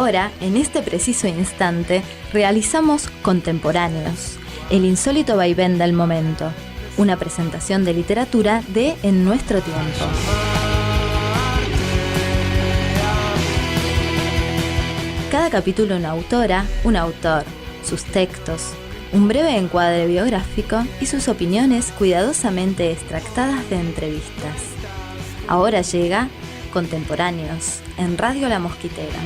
ahora, en este preciso instante, realizamos Contemporáneos, el insólito vaivén del momento, una presentación de literatura de En Nuestro Tiempo. Cada capítulo una autora, un autor, sus textos, un breve encuadre biográfico y sus opiniones cuidadosamente extractadas de entrevistas. Ahora llega Contemporáneos en Radio La Mosquitera.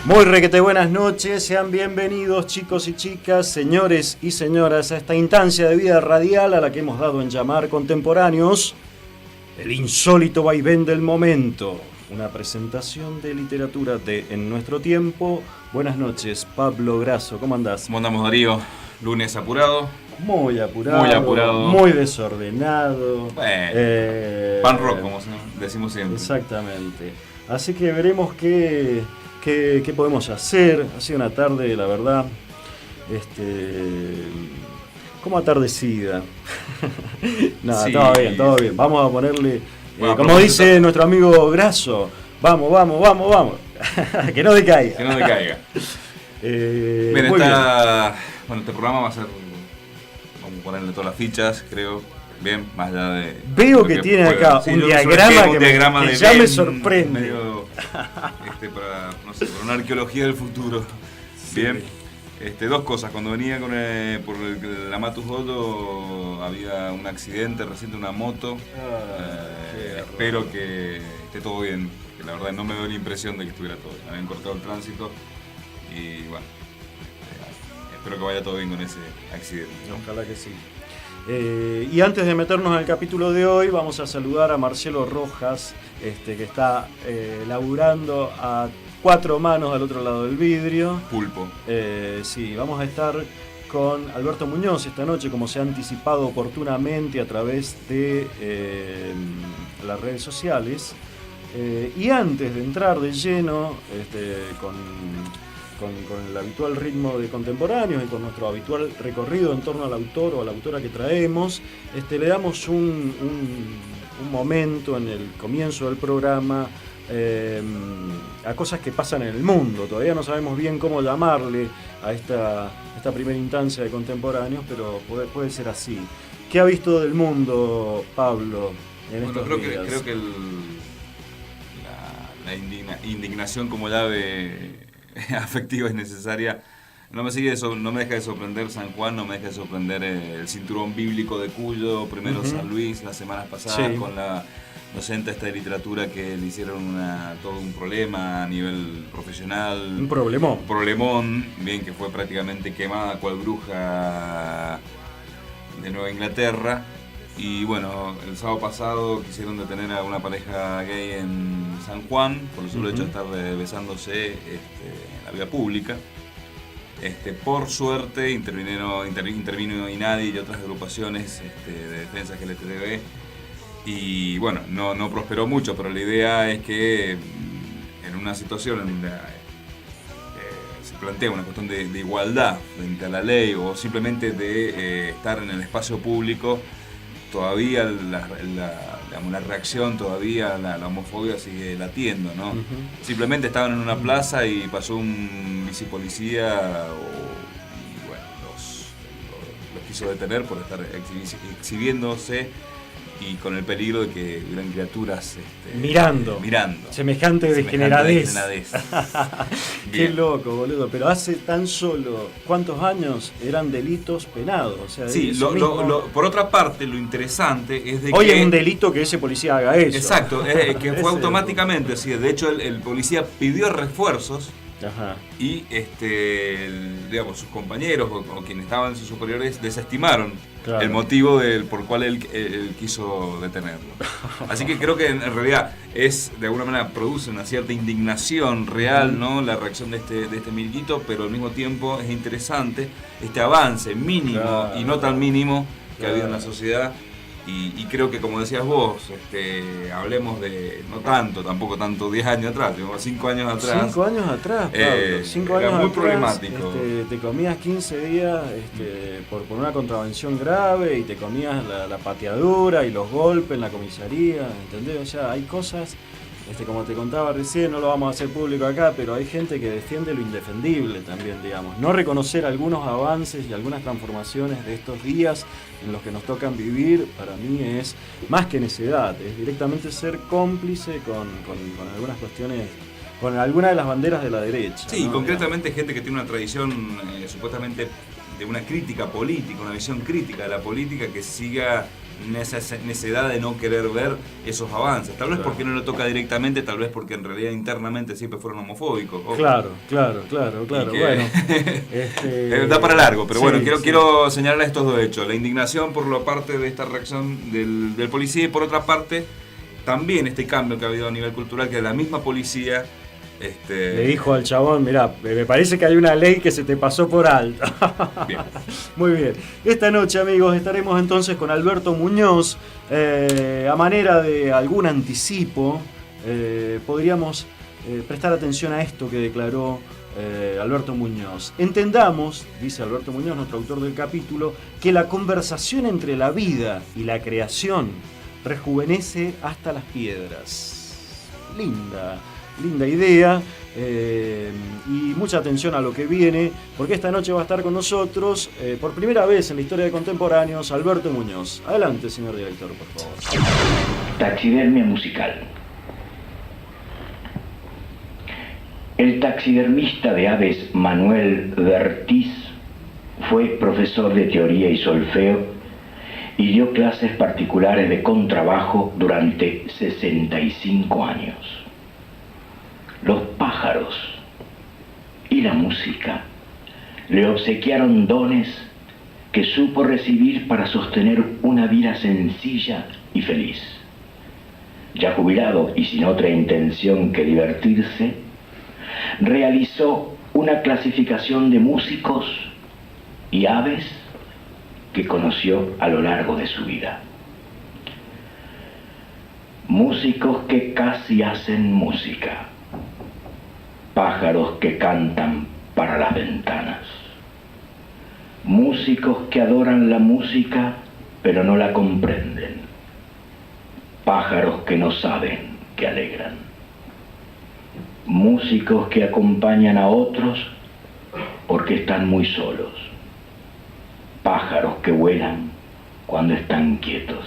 Muy requete buenas noches, sean bienvenidos chicos y chicas, señores y señoras a esta instancia de vida radial a la que hemos dado en llamar Contemporáneos, el insólito vaivén del momento, una presentación de literatura de En Nuestro Tiempo. Buenas noches, Pablo Grasso, ¿cómo andás? ¿Cómo andamos, Darío? Lunes apurado. Muy apurado, muy desordenado. Bueno, pan rock, como decimos siempre. Exactamente, así que veremos qué podemos hacer. Ha sido una tarde, la verdad, como atardecida. No, sí. Todo bien. Vamos a ponerle, bueno, como dice nuestro amigo Grasso, vamos. Que no decaiga. Bien, bueno, este programa va a ser, vamos a ponerle todas las fichas, creo. Bien, más allá de... Veo que tiene acá un diagrama que ya me sorprende. Medio, para una arqueología del futuro. Sí. Bien, dos cosas. Cuando venía por el Amatus Godo había un accidente reciente, una moto. Espero que esté todo bien. Que la verdad no me dio la impresión de que estuviera todo bien. Habían cortado el tránsito y bueno, espero que vaya todo bien con ese accidente, ¿no? Ojalá que sí. Y antes de meternos en el capítulo de hoy, vamos a saludar a Marcelo Rojas, que está laburando a 4 manos al otro lado del vidrio. Pulpo. Sí, vamos a estar con Alberto Muñoz esta noche, como se ha anticipado oportunamente a través de las redes sociales. Y antes de entrar de lleno con el habitual ritmo de Contemporáneos y con nuestro habitual recorrido en torno al autor o a la autora que traemos, le damos un momento en el comienzo del programa a cosas que pasan en el mundo. Todavía no sabemos bien cómo llamarle a esta primera instancia de Contemporáneos, pero puede ser así. ¿Qué ha visto del mundo, Pablo, en estos días? Creo que la indignación como llave afectiva es necesaria. No me deja de sorprender San Juan, no me deja de sorprender el cinturón bíblico de Cuyo, primero San Luis las semanas pasadas, sí, con la docente de literatura que le hicieron todo un problema a nivel profesional. Un problemón, bien, que fue prácticamente quemada cual bruja de Nueva Inglaterra. Y bueno, el sábado pasado quisieron detener a una pareja gay en San Juan por el solo hecho de estar besándose en la vía pública. Por suerte intervino INADI y otras agrupaciones de defensa LGTB y bueno, no prosperó mucho, pero la idea es que en una situación en donde se plantea una cuestión de igualdad frente a la ley o simplemente de estar en el espacio público, todavía la reacción todavía, la homofobia sigue latiendo, ¿no? Simplemente estaban en una plaza y pasó un bicipolicía y bueno, los quiso detener por estar exhibiéndose y con el peligro de que hubieran criaturas mirando. Semejante degeneradez. Qué loco, boludo. Pero hace tan solo ¿cuántos años eran delitos penados? O sea, sí, por otra parte, lo interesante es de hoy que... es un delito que ese policía haga eso. Exacto, que fue automáticamente así. De hecho, el policía pidió refuerzos. Ajá. Y digamos, sus compañeros o quienes estaban sus superiores desestimaron el motivo por el cual él quiso detenerlo. Así que creo que en realidad de alguna manera produce una cierta indignación real, ¿no? La reacción de este miliquito, pero al mismo tiempo es interesante este avance mínimo y no tan mínimo que ha habido en la sociedad. Y creo que, como decías vos, hablemos de, no tanto, tampoco tanto, 10 años atrás, 5 años atrás. 5 años atrás, Pablo. 5 años era muy atrás, problemático. Te comías 15 días por una contravención grave y te comías la pateadura y los golpes en la comisaría, ¿entendés? O sea, hay cosas, como te contaba recién, no lo vamos a hacer público acá, pero hay gente que defiende lo indefendible también, digamos. No reconocer algunos avances y algunas transformaciones de estos días en los que nos tocan vivir, para mí es más que necedad, es directamente ser cómplice con algunas cuestiones, con alguna de las banderas de la derecha. Sí, ¿no? concretamente gente que tiene una tradición supuestamente de una crítica política, una visión crítica de la política que siga esa necedad de no querer ver esos avances. Tal vez porque no lo toca directamente, tal vez porque en realidad internamente siempre fueron homofóbicos. Ojo. Claro. Bueno, da para largo, pero sí, bueno, quiero señalar estos dos hechos. La indignación por la parte de esta reacción del policía y por otra parte también este cambio que ha habido a nivel cultural, que la misma policía le dijo al chabón, mirá, me parece que hay una ley que se te pasó por alto. Bien. Muy bien. Esta noche, amigos, estaremos entonces con Alberto Muñoz. A manera de algún anticipo, podríamos prestar atención a esto que declaró Alberto Muñoz. Entendamos, dice Alberto Muñoz, nuestro autor del capítulo, que la conversación entre la vida y la creación rejuvenece hasta las piedras. Linda idea, y mucha atención a lo que viene, porque esta noche va a estar con nosotros, por primera vez en la historia de Contemporáneos, Alberto Muñoz. Adelante, señor director, por favor. Taxidermia musical. El taxidermista de aves Manuel Vertiz fue profesor de teoría y solfeo y dio clases particulares de contrabajo durante 65 años. Los pájaros y la música le obsequiaron dones que supo recibir para sostener una vida sencilla y feliz. Ya jubilado y sin otra intención que divertirse, realizó una clasificación de músicos y aves que conoció a lo largo de su vida. Músicos que casi hacen música. Pájaros que cantan para las ventanas. Músicos que adoran la música pero no la comprenden. Pájaros que no saben que alegran. Músicos que acompañan a otros porque están muy solos. Pájaros que vuelan cuando están quietos.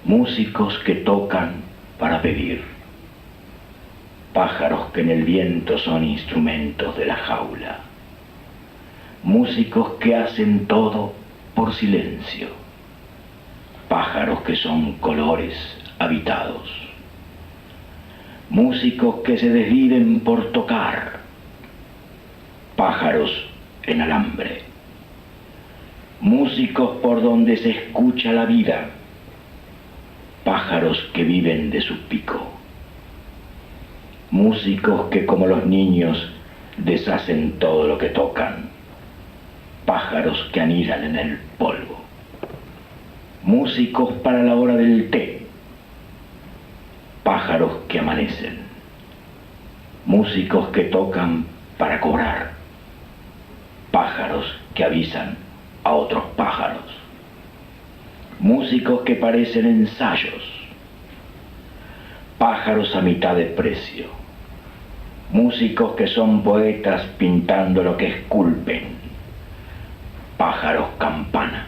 Músicos que tocan para pedir. Pájaros que en el viento son instrumentos de la jaula. Músicos que hacen todo por silencio. Pájaros que son colores habitados. Músicos que se desviven por tocar. Pájaros en alambre. Músicos por donde se escucha la vida. Pájaros que viven de su pico. Músicos que como los niños deshacen todo lo que tocan. Pájaros que anidan en el polvo. Músicos para la hora del té. Pájaros que amanecen. Músicos que tocan para cobrar. Pájaros que avisan a otros pájaros. músicos que parecen ensayos, pájaros a mitad de precio, músicos que son poetas pintando lo que esculpen, pájaros campana,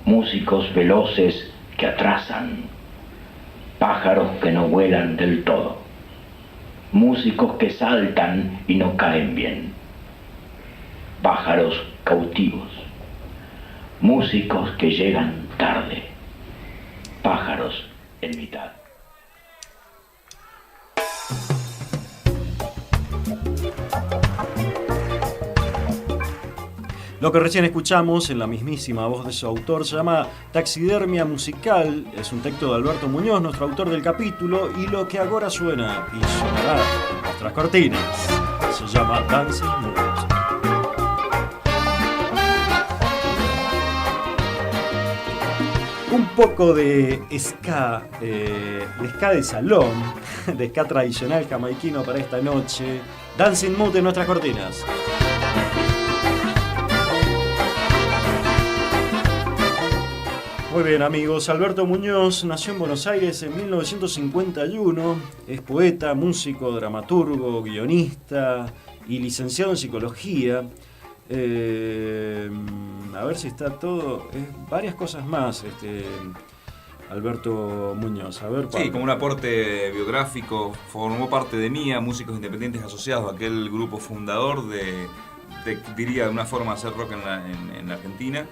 músicos veloces que atrasan, pájaros que no vuelan del todo, músicos que saltan y no caen bien, pájaros cautivos, músicos que llegan tarde, pájaros en mitad. Lo que recién escuchamos en la mismísima voz de su autor se llama Taxidermia Musical, es un texto de Alberto Muñoz, nuestro autor del capítulo, y lo que ahora suena y sonará en nuestras cortinas se llama Dancing Mood. Un poco de ska, de ska de salón, de ska tradicional jamaiquino para esta noche. Dancing Mood en nuestras cortinas. Muy bien, amigos, Alberto Muñoz nació en Buenos Aires en 1951, es poeta, músico, dramaturgo, guionista y licenciado en psicología. A ver si está todo, varias cosas más, Alberto Muñoz. A ver, sí, como un aporte biográfico, formó parte de MIA, Músicos Independientes Asociados, aquel grupo fundador de diría de una forma, hacer rock en la Argentina,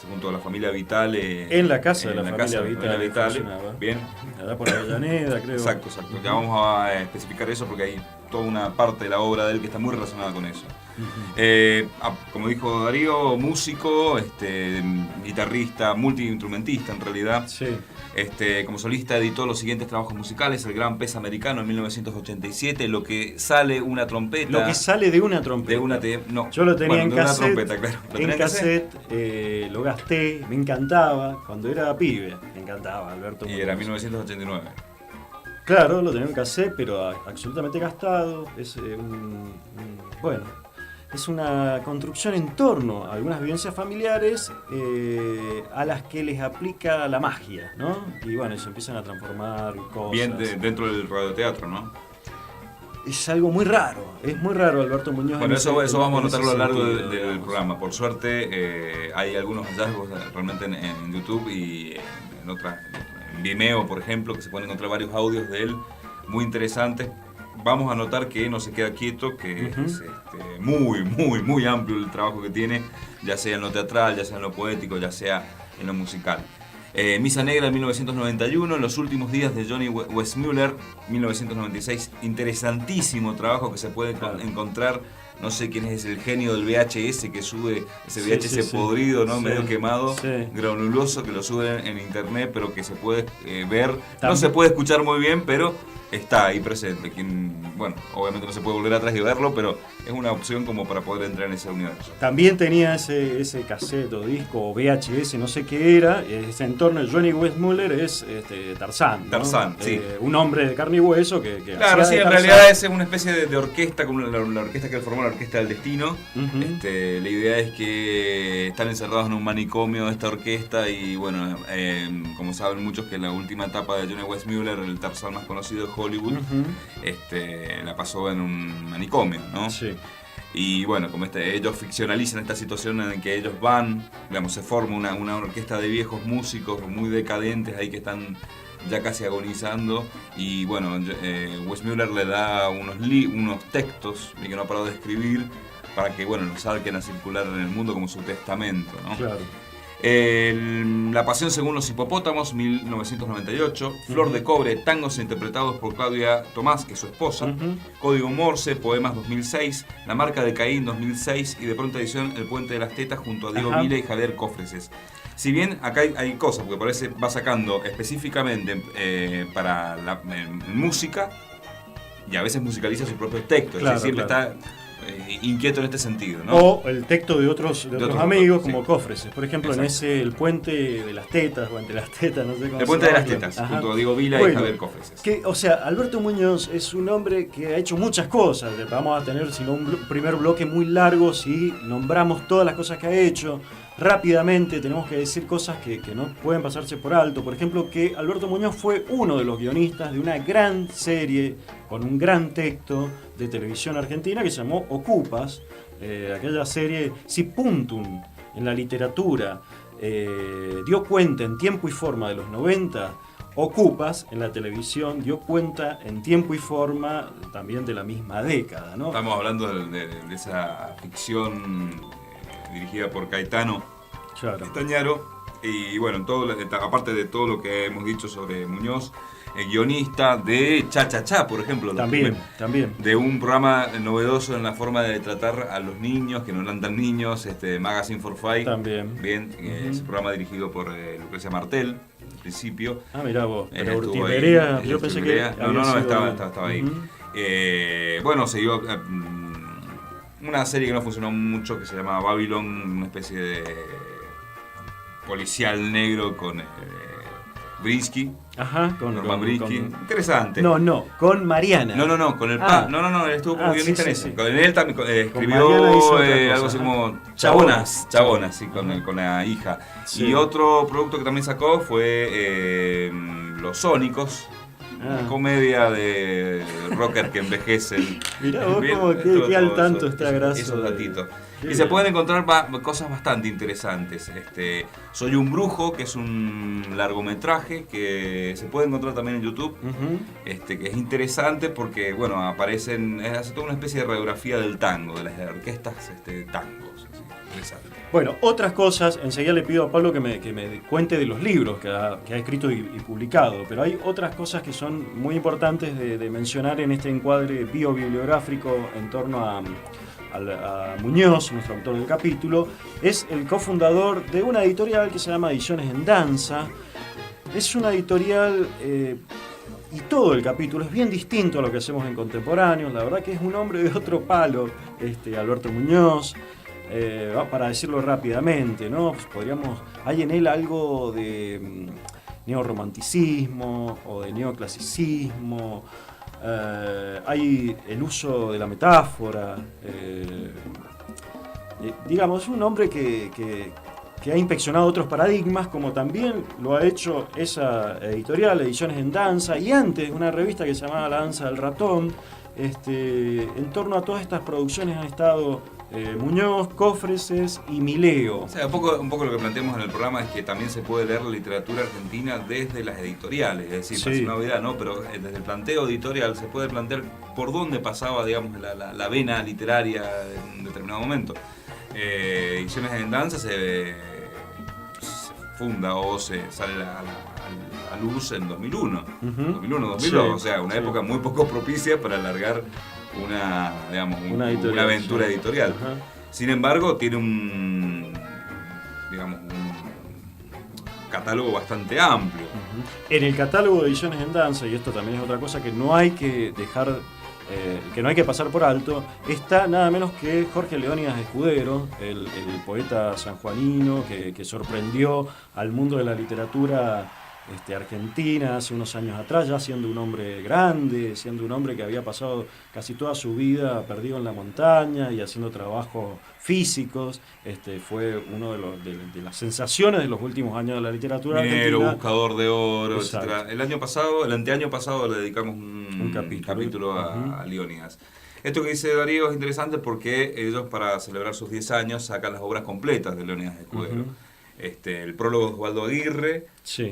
junto a la familia Vitale. En la casa de la familia Vitale. Bien. Allá por Avellaneda, creo. Exacto. Ya vamos a especificar eso porque hay toda una parte de la obra de él que está muy relacionada con eso. Como dijo Darío, músico, guitarrista, multiinstrumentista en realidad. Sí. Como solista editó los siguientes trabajos musicales: El Gran Pez Americano en 1987, Lo que sale una trompeta. Lo que sale de una trompeta. No. Yo lo tenía en cassette. Una trompeta, claro. En cassette, lo gasté, me encantaba cuando era pibe. Me encantaba, Alberto. Y era 1989. Claro, lo tenía en cassette, pero absolutamente gastado. Es es una construcción en torno a algunas vivencias familiares a las que les aplica la magia, ¿no? Y bueno, se empiezan a transformar cosas. Bien dentro del radioteatro, ¿no? Es algo muy raro, es muy raro Alberto Muñoz. Bueno, eso vamos a notarlo a lo largo del programa. Por suerte hay algunos hallazgos realmente en YouTube y en Vimeo, por ejemplo, que se pueden encontrar varios audios de él muy interesantes. Vamos a notar que no se queda quieto, que es muy amplio el trabajo que tiene, ya sea en lo teatral, ya sea en lo poético, ya sea en lo musical. Misa Negra en 1991, Los últimos días de Johnny Weissmuller, 1996, interesantísimo trabajo que se puede encontrar. No sé quién es el genio del VHS que sube ese VHS podrido, ¿no? Medio quemado, granuloso, que lo sube en internet, pero que se puede ver. ¿También? No se puede escuchar muy bien, pero está ahí presente. Bueno, obviamente no se puede volver atrás y verlo, pero es una opción como para poder entrar en ese universo. También tenía ese cassette o disco o VHS, no sé qué era, ese entorno de Johnny Weissmuller es Tarzán, ¿no? Tarzán, sí. Un hombre de carne y hueso que claro, sí, en realidad es una especie de orquesta, como la orquesta que él formó, la Orquesta del Destino. La idea es que están encerrados en un manicomio esta orquesta y bueno, como saben muchos que la última etapa de Johnny Weissmuller, el Tarzán más conocido de Hollywood, la pasó en un manicomio, ¿no? Sí. Y bueno, como ellos ficcionalizan esta situación en que ellos van, digamos, se forma una orquesta de viejos músicos muy decadentes ahí que están ya casi agonizando, y bueno, Weissmuller le da unos textos que no ha parado de escribir para que bueno, los saquen a circular en el mundo como su testamento, ¿no? Claro. La pasión según los hipopótamos, 1998, Flor de cobre, tangos interpretados por Claudia Tomás, que es su esposa, Código Morse, poemas 2006, La marca de Caín 2006 y de pronta edición El puente de las tetas junto a Diego Vila y Javier Cofreses. Si bien acá hay cosas, porque parece va sacando específicamente para música y a veces musicaliza sus propios textos, claro, es decir, siempre está inquieto en este sentido, ¿no? O el texto de otros amigos, como sí. Cofreses. Por ejemplo, exacto, en El puente de las tetas, o entre las tetas, no sé cómo se llama. El puente de las tetas, junto a Diego Vila y Javier Cofreses. O sea, Alberto Muñoz es un hombre que ha hecho muchas cosas. Vamos a tener, si no, un primer bloque muy largo si nombramos todas las cosas que ha hecho. rápidamente tenemos que decir cosas que no pueden pasarse por alto. Por ejemplo, que Alberto Muñoz fue uno de los guionistas de una gran serie con un gran texto de televisión argentina que se llamó Ocupas. Aquella serie, si puntum en la literatura dio cuenta en tiempo y forma de los 90, Ocupas en la televisión dio cuenta en tiempo y forma también de la misma década, ¿no? Estamos hablando de esa ficción dirigida por Caetano Castañaro, y bueno, aparte de todo lo que hemos dicho sobre Muñoz, guionista de Cha Cha Cha, por ejemplo. También. De un programa novedoso en la forma de tratar a los niños, que no eran tan niños, Magazine for Five. También. Bien, ese programa dirigido por Lucrecia Martel, al principio. Ah, mirá vos, pero Urtiz Berea, yo pensé que... No, estaba ahí. Bueno, se dio una serie que no funcionó mucho, que se llama Babylon, una especie de policial negro con Brinsky. Ajá, con Norman Brinsky. Interesante. No, con Mariana. No, con el No, él estuvo como guionista en ese. Sí. Con él también escribió algo así como Chabonas, sí, con la hija. Sí. Y otro producto que también sacó fue Los Sónicos. Una comedia de rocker que envejecen. Mirá vos como que al tanto está graso. Esos datitos. Y se pueden encontrar cosas bastante interesantes. Soy un brujo, que es un largometraje que se puede encontrar también en YouTube, que es interesante porque, bueno, hace toda una especie de radiografía del tango, de las orquestas tangos. Interesante. Bueno, otras cosas, enseguida le pido a Pablo que me cuente de los libros que ha escrito y publicado, pero hay otras cosas que son muy importantes de mencionar en este encuadre biobibliográfico en torno a Muñoz, nuestro autor del capítulo. Es el cofundador de una editorial que se llama Ediciones en Danza. Es una editorial y todo el capítulo es bien distinto a lo que hacemos en Contemporáneos. La verdad que es un hombre de otro palo, Alberto Muñoz. Para decirlo rápidamente, ¿no? Hay en él algo de neorromanticismo o de neoclasicismo. Hay el uso de la metáfora. Digamos, es un hombre que ha inspeccionado otros paradigmas, como también lo ha hecho esa editorial, Ediciones en Danza, y antes una revista que se llamaba La Danza del Ratón. En torno a todas estas producciones han estado Muñoz, Cofreses y Mileo. O sea, un poco lo que planteamos en el programa es que también se puede leer la literatura argentina desde las editoriales, es decir, parece una novedad, ¿no? Pero desde el planteo editorial se puede plantear por dónde pasaba, digamos, la vena literaria en un determinado momento. Ediciones en Danza se funda o se sale a luz en 2001, 2002, o sea, una época muy poco propicia para alargar una aventura editorial. Sin embargo, tiene un catálogo bastante amplio. En el catálogo de Ediciones en Danza, y esto también es otra cosa que no hay que dejar, que no hay que pasar por alto, está nada menos que Jorge Leónidas Escudero, el poeta sanjuanino que sorprendió al mundo de la literatura argentina hace unos años atrás, ya siendo un hombre grande, siendo un hombre que había pasado casi toda su vida perdido en la montaña y haciendo trabajos físicos. Fue uno de las sensaciones de los últimos años de la literatura minero, argentina. Buscador de oro, etc. El anteaño pasado le dedicamos un capítulo a Leónidas. Esto que dice Darío es interesante porque ellos, para celebrar sus 10 años, sacan las obras completas de Leónidas Escudero. El prólogo de Osvaldo Aguirre,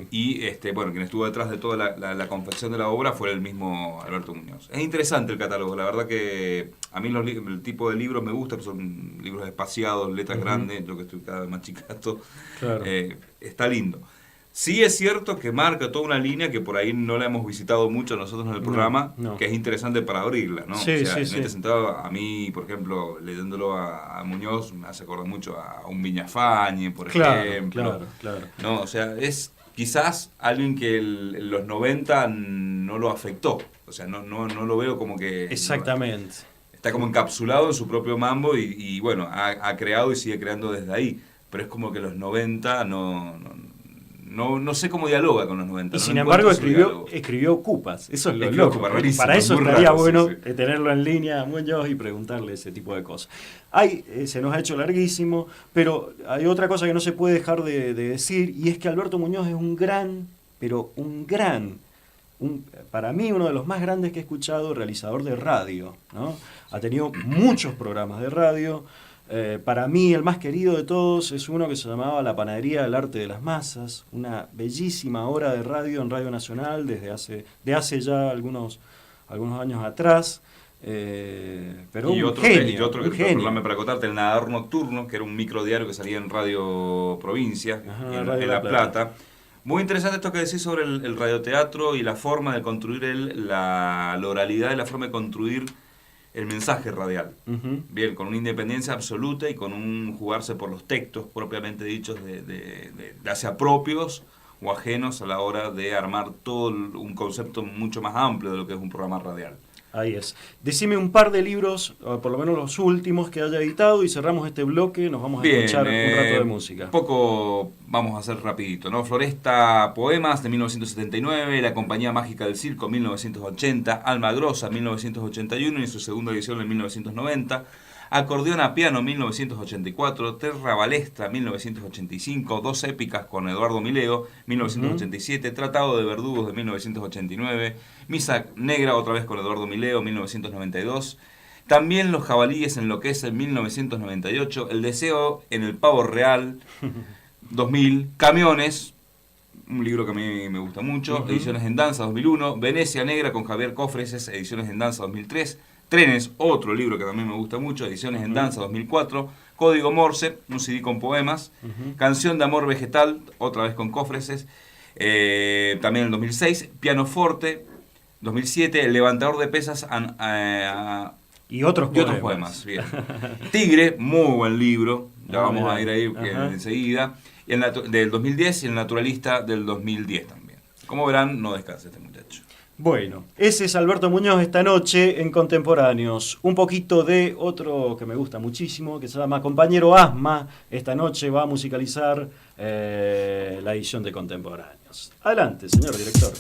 y quien estuvo detrás de toda la confección de la obra fue el mismo Alberto Muñoz. Es interesante el catálogo, la verdad que a mí el tipo de libros me gusta, son libros espaciados, letras grandes, yo que estoy cada vez más chicato, claro. Está lindo. Sí es cierto que marca toda una línea que por ahí no la hemos visitado mucho nosotros en el programa, que es interesante para abrirla, ¿no? Este sentido, a mí, por ejemplo, leyéndolo a Muñoz, me hace acordar mucho a un Viñafañe, por ejemplo. Claro. ¿No? O sea, es quizás alguien que en los 90 no lo afectó. O sea, no lo veo como que... Exactamente. Está como encapsulado en su propio mambo y bueno, ha creado y sigue creando desde ahí. Pero es como que los 90 no No sé cómo dialoga con los 90. Y no sin encuentro embargo su diálogo. escribió Cupas. Eso es lo Escribió loco. Cupas, rarísimo, Para eso muy estaría raro, bueno sí. tenerlo en línea, Muñoz, y preguntarle ese tipo de cosas. Se nos ha hecho larguísimo, pero hay otra cosa que no se puede dejar de decir, y es que Alberto Muñoz es un gran, para mí uno de los más grandes que he escuchado, realizador de radio, ¿no? Ha tenido muchos programas de radio. Para mí el más querido de todos es uno que se llamaba La Panadería del Arte de las Masas, una bellísima hora de radio en Radio Nacional de hace ya algunos años atrás. Pero y un otro, genio, y otro un que, genio. perdóname para acotarte, El Nadador Nocturno, que era un microdiario que salía en Radio Provincia, Ajá, en Radio La Plata. Muy interesante esto que decís sobre el radioteatro y la forma de construir la oralidad y la forma de construir el mensaje radial. Ujú. Bien, con una independencia absoluta y con un jugarse por los textos propiamente dichos, ya sea propios o ajenos, a la hora de armar todo un concepto mucho más amplio de lo que es un programa radial. Ahí es. Decime un par de libros, o por lo menos los últimos que haya editado, y cerramos este bloque. Nos vamos a escuchar un rato de música. Un poco vamos a hacer rapidito, ¿no? Floresta Poemas de 1979, La Compañía Mágica del Circo 1980, Alma Grosa 1981 y su segunda edición en 1990, Acordeón a Piano 1984, Terra Balestra 1985, Dos Épicas con Eduardo Mileo 1987, Tratado de Verdugos de 1989, Misa Negra otra vez con Eduardo Mileo 1992, también Los Jabalíes enloquecen 1998, El Deseo en el Pavo Real 2000, Camiones, un libro que a mí me gusta mucho, Ediciones en Danza 2001, Venecia Negra con Javier Cofreses, Ediciones en Danza 2003, Trenes, otro libro que también me gusta mucho, Ediciones en Danza 2004, Código Morse, un CD con poemas, Canción de Amor Vegetal, otra vez con Cofreses, también en 2006, Pianoforte, 2007, El Levantador de Pesas y otros poemas. Bien. Tigre, muy buen libro, ya vamos mira. a ir ahí enseguida, y del 2010 y El Naturalista del 2010 también. Como verán, no descansa este muchacho. Bueno, ese es Alberto Muñoz esta noche en Contemporáneos. Un poquito de otro que me gusta muchísimo, que se llama Compañero Asma. Esta noche va a musicalizar la edición de Contemporáneos. Adelante, señor director.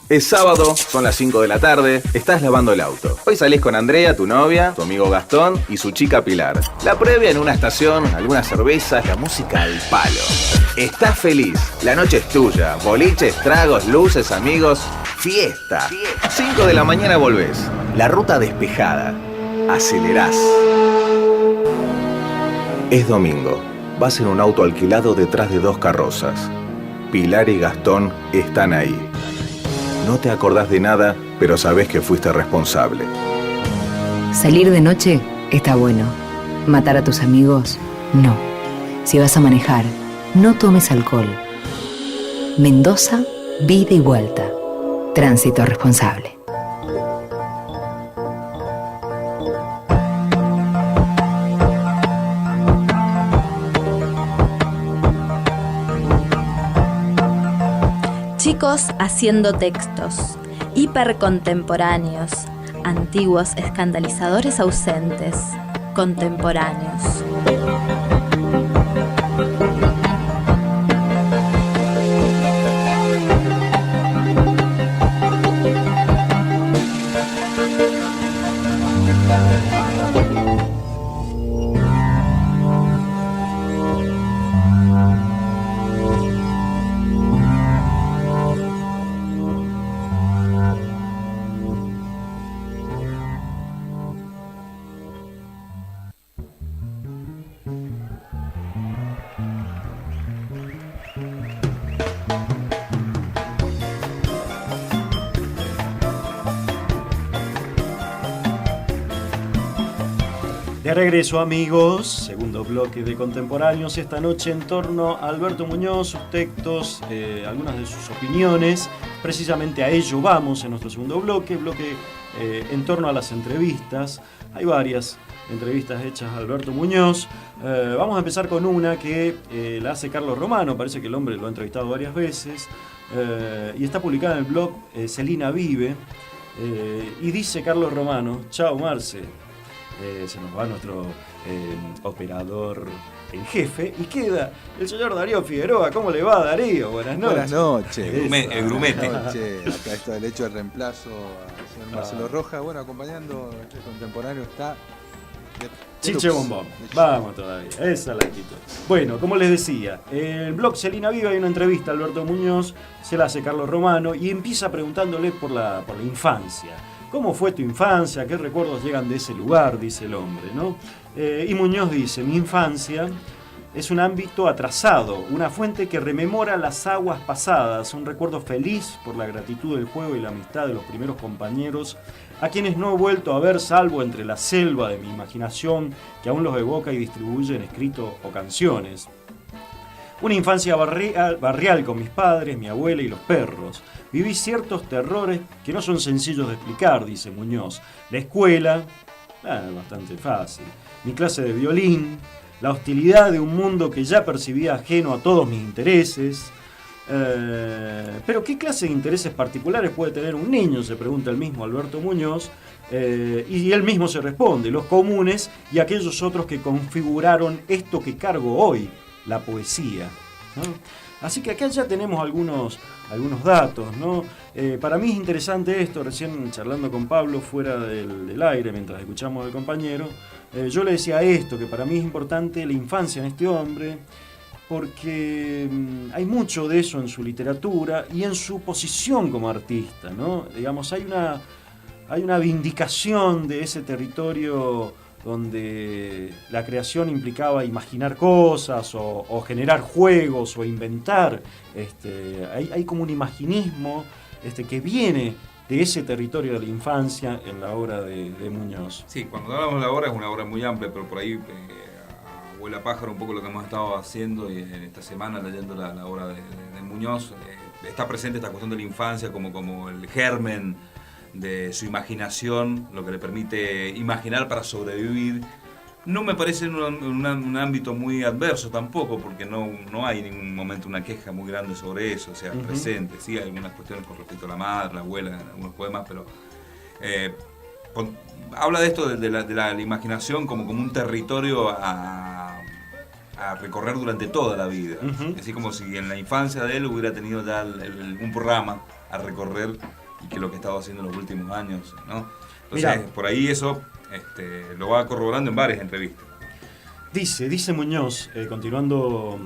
Es sábado, son las 5 de la tarde, estás lavando el auto. Hoy salís con Andrea, tu novia, tu amigo Gastón y su chica Pilar. La previa en una estación, algunas cervezas, la música al palo. Estás feliz, la noche es tuya, boliches, tragos, luces, amigos, fiesta. 5 de la mañana volvés, la ruta despejada, acelerás. Es domingo, vas en un auto alquilado detrás de 2 carrozas. Pilar y Gastón están ahí. No te acordás de nada, pero sabés que fuiste responsable. Salir de noche está bueno. Matar a tus amigos, no. Si vas a manejar, no tomes alcohol. Mendoza, vida y vuelta. Tránsito responsable. Chicos haciendo textos, hipercontemporáneos, antiguos escandalizadores ausentes, contemporáneos. De regreso, amigos, segundo bloque de Contemporáneos, esta noche en torno a Alberto Muñoz, sus textos, algunas de sus opiniones. Precisamente a ello vamos en nuestro segundo bloque en torno a las entrevistas. Hay varias entrevistas hechas a Alberto Muñoz. Vamos a empezar con una que la hace Carlos Romano, parece que el hombre lo ha entrevistado varias veces, y está publicada en el blog Celina Vive, y dice Carlos Romano: chao Marce. Se nos va nuestro operador en jefe y queda el señor Darío Figueroa. ¿Cómo le va, Darío? Buenas noches. Buenas noches. El grumete. Buenas noches. Acá está el hecho de reemplazo al señor Marcelo Rojas. Bueno, acompañando este contemporáneo está Chiche Bombón. Vamos todavía, esa es la actitud. Bueno, como les decía, en el blog Celina Viva hay una entrevista a Alberto Muñoz, se la hace Carlos Romano y empieza preguntándole por la infancia. ¿Cómo fue tu infancia? ¿Qué recuerdos llegan de ese lugar? Dice el hombre, ¿no? Y Muñoz dice: mi infancia es un ámbito atrasado, una fuente que rememora las aguas pasadas, un recuerdo feliz por la gratitud del juego y la amistad de los primeros compañeros, a quienes no he vuelto a ver salvo entre la selva de mi imaginación, que aún los evoca y distribuye en escrito o canciones. Una infancia barrial con mis padres, mi abuela y los perros. Viví ciertos terrores que no son sencillos de explicar, dice Muñoz. La escuela, bastante fácil. Mi clase de violín, la hostilidad de un mundo que ya percibía ajeno a todos mis intereses. Pero ¿qué clase de intereses particulares puede tener un niño?, se pregunta el mismo Alberto Muñoz. Y él mismo se responde: los comunes y aquellos otros que configuraron esto que cargo hoy, la poesía, ¿no? Así que acá ya tenemos algunos datos, ¿no? Para mí es interesante esto. Recién charlando con Pablo fuera del aire, mientras escuchamos al compañero, yo le decía esto, que para mí es importante la infancia en este hombre, porque hay mucho de eso en su literatura y en su posición como artista, ¿no? Digamos, hay una vindicación de ese territorio donde la creación implicaba imaginar cosas o generar juegos o inventar. Hay como un imaginismo que viene de ese territorio de la infancia en la obra de Muñoz. Sí, cuando hablamos de la obra es una obra muy amplia, pero por ahí vuela pájaro un poco lo que hemos estado haciendo y en esta semana leyendo la obra de Muñoz. Está presente esta cuestión de la infancia como el germen de su imaginación, lo que le permite imaginar para sobrevivir. No me parece un ámbito muy adverso tampoco, porque no hay en ningún momento una queja muy grande sobre eso, o sea, presente. Sí, hay algunas cuestiones con respecto a la madre, la abuela, en algunos poemas, pero habla de esto de la imaginación como un territorio a recorrer durante toda la vida. Así como si en la infancia de él hubiera tenido ya un programa a recorrer y que lo que estaba haciendo en los últimos años, ¿no? Entonces, por ahí eso lo va corroborando en varias entrevistas. Dice Muñoz, continuando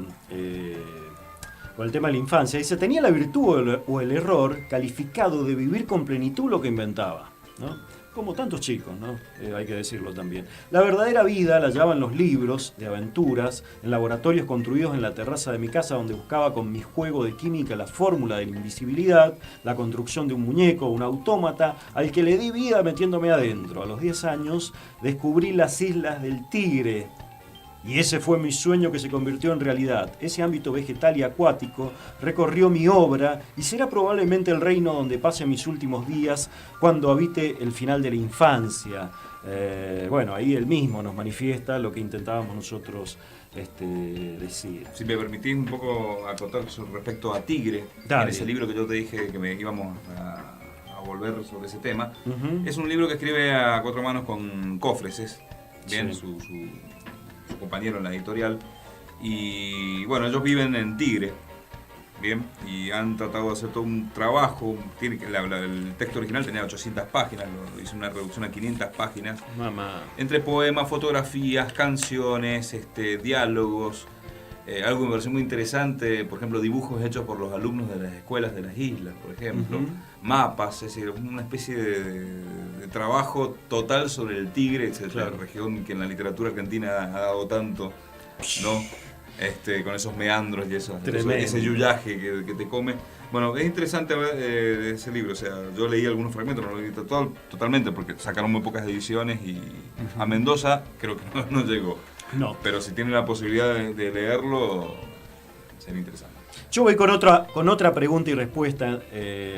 con el tema de la infancia, dice, tenía la virtud o el error calificado de vivir con plenitud lo que inventaba, ¿no? Como tantos chicos, ¿no? Hay que decirlo también. La verdadera vida la hallaba en los libros de aventuras, en laboratorios construidos en la terraza de mi casa, donde buscaba con mi juego de química la fórmula de la invisibilidad, la construcción de un muñeco, un autómata, al que le di vida metiéndome adentro. A los 10 años descubrí las Islas del Tigre, y ese fue mi sueño que se convirtió en realidad. Ese ámbito vegetal y acuático recorrió mi obra y será probablemente el reino donde pase mis últimos días cuando habite el final de la infancia. Bueno, ahí él mismo nos manifiesta lo que intentábamos nosotros decir. Si me permitís un poco acotar respecto a Tigre, en ese libro que yo te dije que íbamos a volver sobre ese tema, es un libro que escribe a cuatro manos con Cofres, bien, sí. su compañero en la editorial, y bueno, ellos viven en Tigre, bien, y han tratado de hacer todo un trabajo. El texto original tenía 800 páginas, lo hizo una reducción a 500 páginas, entre poemas, fotografías, canciones, diálogos, algo que me pareció muy interesante, por ejemplo, dibujos hechos por los alumnos de las escuelas de las islas, por ejemplo, mapas, es decir, una especie de trabajo total sobre el Tigre, la región que en la literatura argentina ha dado tanto, ¿no? Con esos meandros y ese yuyaje que te come. Bueno, es interesante ese libro, o sea, yo leí algunos fragmentos, no lo leí totalmente porque sacaron muy pocas ediciones y a Mendoza creo que no llegó. No. Pero si tienen la posibilidad de leerlo, sería interesante. Yo voy con otra pregunta y respuesta,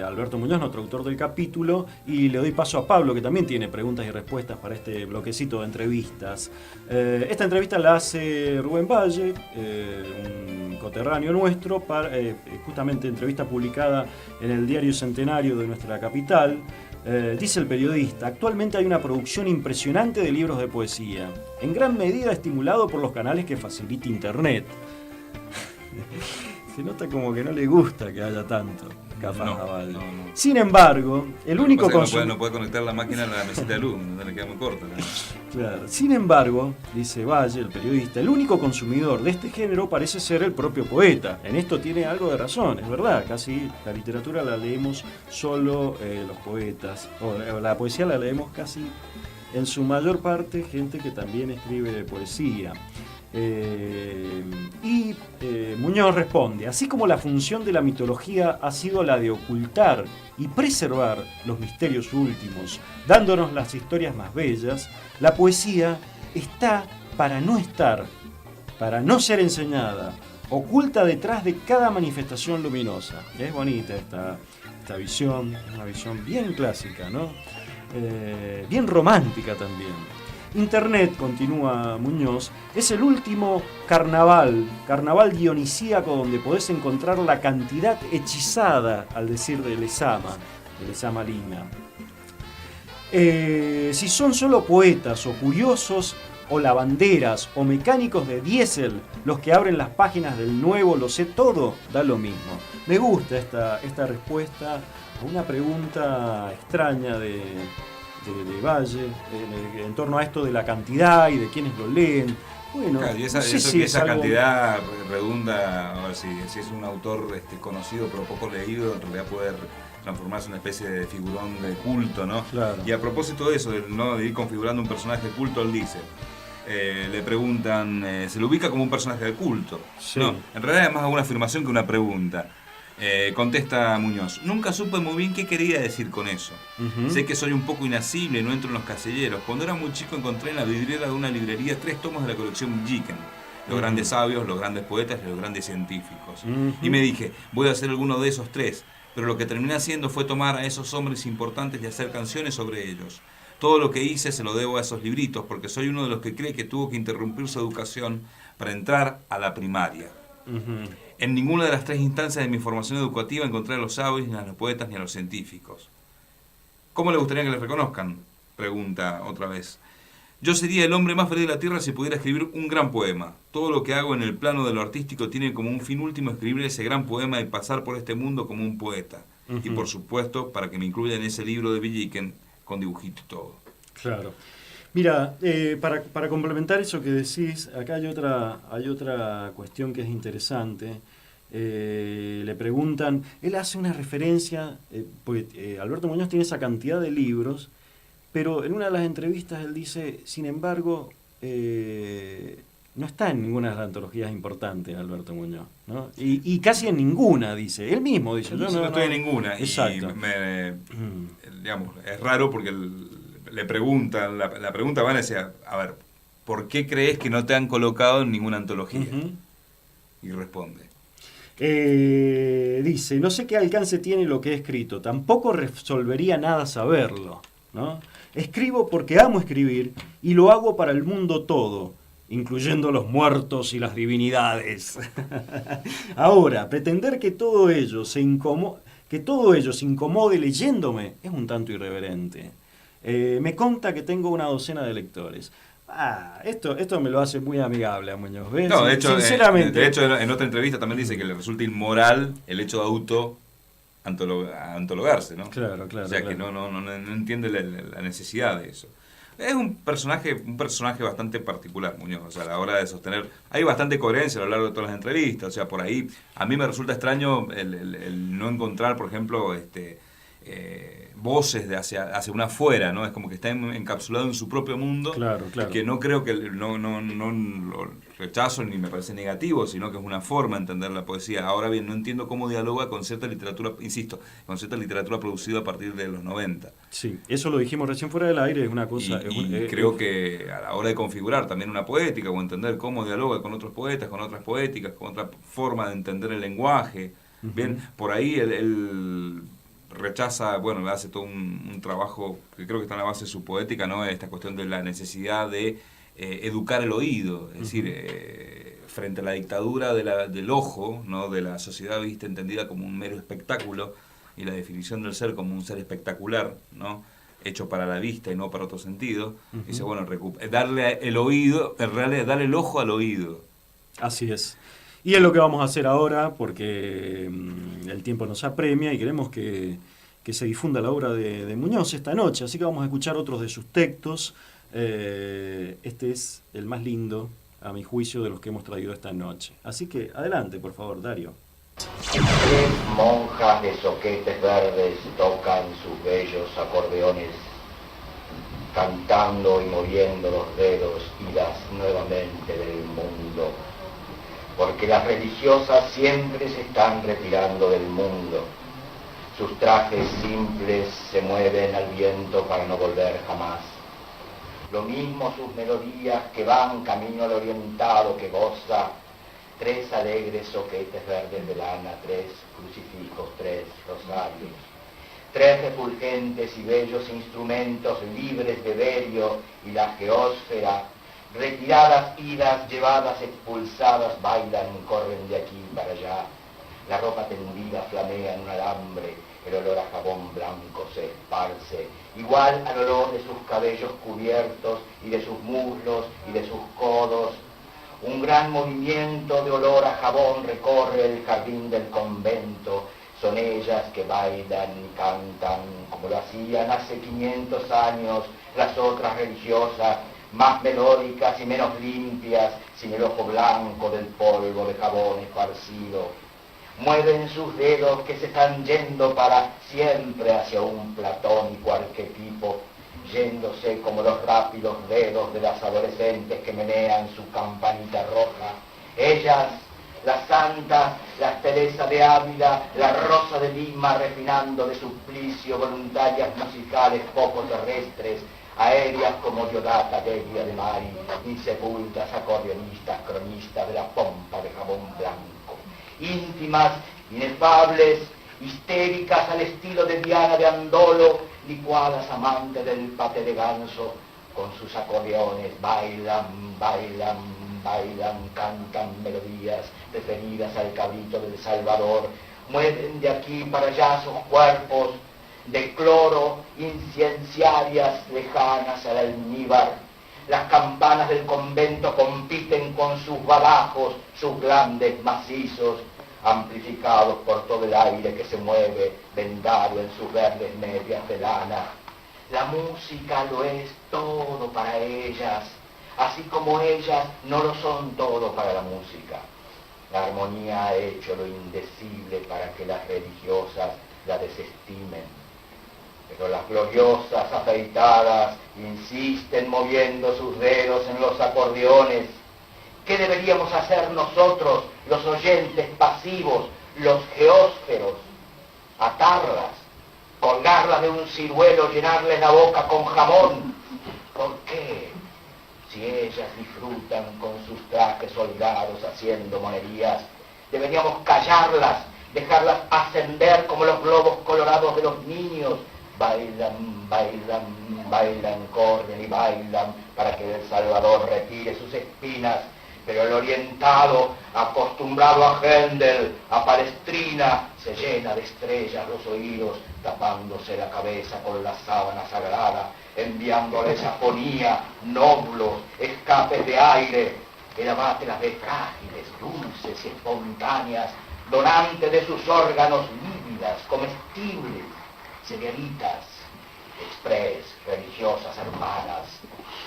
Alberto Muñoz, nuestro autor del capítulo, y le doy paso a Pablo, que también tiene preguntas y respuestas para este bloquecito de entrevistas. Esta entrevista la hace Rubén Valle, un coterráneo nuestro, justamente entrevista publicada en el Diario Centenario de nuestra capital. Dice el periodista, actualmente hay una producción impresionante de libros de poesía, en gran medida estimulado por los canales que facilita Internet. Se nota como que no le gusta que haya tanto, capaz a Valle. No. Sin embargo, el único consumidor... No puede conectar la máquina a la mesita de luz, no le queda muy corta. Claro. Sin embargo, dice Valle, el periodista, el único consumidor de este género parece ser el propio poeta. En esto tiene algo de razón, es verdad. Casi la literatura la leemos solo los poetas, o la poesía la leemos casi en su mayor parte gente que también escribe poesía. Muñoz responde, así como la función de la mitología ha sido la de ocultar y preservar los misterios últimos, dándonos las historias más bellas, la poesía está para no estar, para no ser enseñada, oculta detrás de cada manifestación luminosa. Es bonita esta visión, es una visión bien clásica, ¿no? Bien romántica también. Internet, continúa Muñoz, es el último carnaval dionisíaco donde podés encontrar la cantidad hechizada, al decir de Lezama Lima. Si son solo poetas o curiosos o lavanderas o mecánicos de diésel los que abren las páginas del Nuevo Lo Sé Todo, da lo mismo. Me gusta esta respuesta a una pregunta extraña de Valle, en torno a esto de la cantidad y de quienes lo leen. Bueno, claro, y esa cantidad redunda, a ver, si es un autor conocido pero poco leído, en realidad puede transformarse en una especie de figurón de culto, ¿no? Claro. Y a propósito de eso, de ir configurando un personaje de culto, él dice, le preguntan, se lo ubica como un personaje de culto. Sí. No, en realidad es más una afirmación que una pregunta. Contesta Muñoz, nunca supe muy bien qué quería decir con eso. Sé que soy un poco inasible, no entro en los casilleros. Cuando era muy chico encontré en la vidriera de una librería 3 tomos de la colección Jiken, los grandes sabios, los grandes poetas y los grandes científicos. Y me dije, voy a hacer alguno de esos 3. pero lo que terminé haciendo fue tomar a esos hombres importantes y hacer canciones sobre ellos. Todo lo que hice se lo debo a esos libritos, porque soy uno de los que cree que tuvo que interrumpir su educación para entrar a la primaria. En ninguna de las 3 instancias de mi formación educativa encontré a los sabios, ni a los poetas, ni a los científicos. ¿Cómo le gustaría que les reconozcan?, pregunta otra vez. Yo sería el hombre más feliz de la tierra si pudiera escribir un gran poema. Todo lo que hago en el plano de lo artístico tiene como un fin último escribir ese gran poema y pasar por este mundo como un poeta. Y por supuesto, para que me incluyan en ese libro de Villiquen, con dibujito y todo. Claro. Mira, para complementar eso que decís, acá hay otra cuestión que es interesante. Le preguntan, él hace una referencia, porque Alberto Muñoz tiene esa cantidad de libros, pero en una de las entrevistas él dice, sin embargo, no está en ninguna de las antologías importantes Alberto Muñoz, ¿no? Y casi en ninguna, dice. Él mismo dice. Yo no estoy en ninguna. Exacto. Y digamos, es raro porque le preguntan, la pregunta van a decir, a ver, ¿por qué crees que no te han colocado en ninguna antología? Y responde. Dice, no sé qué alcance tiene lo que he escrito, tampoco resolvería nada saberlo, ¿no? Escribo porque amo escribir y lo hago para el mundo todo, incluyendo los muertos y las divinidades. Ahora, pretender que todo ello se incomode leyéndome es un tanto irreverente. Me conta que tengo una docena de lectores. Esto me lo hace muy amigable a Muñoz, ¿ves? No, de hecho, sinceramente. De hecho, en otra entrevista también dice que le resulta inmoral el hecho de antologarse, ¿no? Claro. O sea, que no entiende la necesidad de eso. Es un personaje bastante particular, Muñoz. O sea, a la hora de sostener... Hay bastante coherencia a lo largo de todas las entrevistas. O sea, por ahí... A mí me resulta extraño el no encontrar, por ejemplo, voces de hacia una afuera, ¿no? Es como que está encapsulado en su propio mundo. Claro. Que no creo que... No lo rechazo ni me parece negativo, sino que es una forma de entender la poesía. Ahora bien, no entiendo cómo dialoga con cierta literatura, insisto, con cierta literatura producida a partir de los 90. Sí, eso lo dijimos recién fuera del aire, es una cosa... Creo que a la hora de configurar también una poética o entender cómo dialoga con otros poetas, con otras poéticas, con otra forma de entender el lenguaje, bien, por ahí él rechaza, bueno, hace todo un trabajo que creo que está en la base de su poética, ¿no? Esta cuestión de la necesidad de educar el oído, es decir, frente a la dictadura del ojo, ¿no? De la sociedad vista entendida como un mero espectáculo y la definición del ser como un ser espectacular, ¿no? Hecho para la vista y no para otro sentido. Dice, bueno, darle el oído, en realidad darle el ojo al oído. Así es. Y es lo que vamos a hacer ahora porque el tiempo nos apremia y queremos que se difunda la obra de Muñoz esta noche. Así que vamos a escuchar otros de sus textos. Este es el más lindo, a mi juicio, de los que hemos traído esta noche. Así que adelante, por favor, Dario. 3 monjas de soquetes verdes tocan sus bellos acordeones, cantando y moviendo los dedos, idas nuevamente del mundo, porque las religiosas siempre se están retirando del mundo. Sus trajes simples se mueven al viento para no volver jamás. Lo mismo sus melodías que van camino al orientado que goza. 3 alegres soquetes verdes de lana, 3 crucifijos, 3 rosarios. 3 refulgentes y bellos instrumentos libres de berio y la geósfera. Retiradas, idas, llevadas, expulsadas, bailan, corren de aquí para allá. La ropa tendida flamea en un alambre, el olor a jabón blanco se esparce, igual al olor de sus cabellos cubiertos y de sus muslos y de sus codos. Un gran movimiento de olor a jabón recorre el jardín del convento. Son ellas que bailan y cantan como lo hacían hace 500 años las otras religiosas, más melódicas y menos limpias, sin el ojo blanco del polvo de jabón esparcido. Mueven sus dedos que se están yendo para siempre hacia un platónico arquetipo, yéndose como los rápidos dedos de las adolescentes que menean su campanita roja. Ellas, las santas, las Teresa de Ávila, la Rosa de Lima, refinando de suplicio voluntarias musicales poco terrestres, aéreas como Diodata, Delia de Mari, insepultas acordeonistas, cronistas de la pompa de jabón blanco, íntimas, inefables, histéricas al estilo de Diana de Andolo, licuadas amantes del paté de ganso, con sus acordeones bailan, bailan, bailan, cantan melodías referidas al cabrito del Salvador, mueven de aquí para allá sus cuerpos de cloro, incienciarias lejanas al almíbar. Las campanas del convento compiten con sus babajos, sus grandes macizos, amplificados por todo el aire que se mueve, vendado en sus verdes medias de lana. La música lo es todo para ellas, así como ellas no lo son todo para la música. La armonía ha hecho lo indecible para que las religiosas la desestimen. Pero las gloriosas afeitadas insisten moviendo sus dedos en los acordeones. ¿Qué deberíamos hacer nosotros, los oyentes pasivos, los geósferos? Atarlas, colgarlas de un ciruelo, llenarles la boca con jamón. ¿Por qué? Si ellas disfrutan con sus trajes holgados haciendo monerías, deberíamos callarlas, dejarlas ascender como los globos colorados de los niños. Bailan, bailan, bailan, corren y bailan para que El Salvador retire sus espinas. Pero el orientado, acostumbrado a Händel, a Palestrina, se llena de estrellas los oídos, tapándose la cabeza con la sábana sagrada, enviándoles afonía, nóbulos, escapes de aire. El abate las ve frágiles, dulces y espontáneas, donantes de sus órganos lívidas, comestibles, señoritas, express, religiosas hermanas,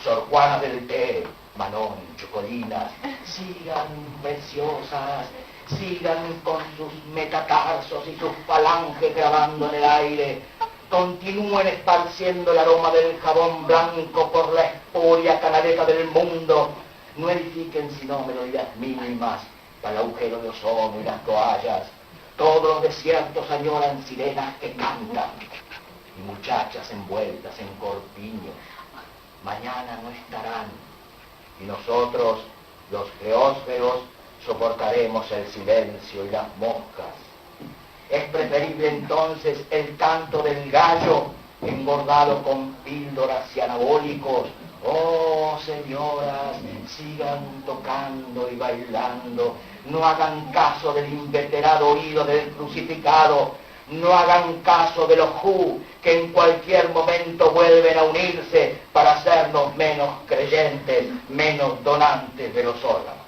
Sor Juanas del té, Manón, Chocolinas, sigan preciosas, sigan con sus metatarsos y sus falanges grabando en el aire, continúen esparciendo el aroma del jabón blanco por la espuria canaleta del mundo, no edifiquen sino melodías mínimas para el agujero de ozono y las toallas. Todos los desiertos añoran sirenas que cantan y muchachas envueltas en corpiños. Mañana no estarán y nosotros, los geósferos, soportaremos el silencio y las moscas. Es preferible entonces el canto del gallo engordado con píldoras y anabólicos. Oh, señoras, sigan tocando y bailando, no hagan caso del inveterado oído del crucificado, no hagan caso de los Who, que en cualquier momento vuelven a unirse para hacernos menos creyentes, menos donantes de los órganos.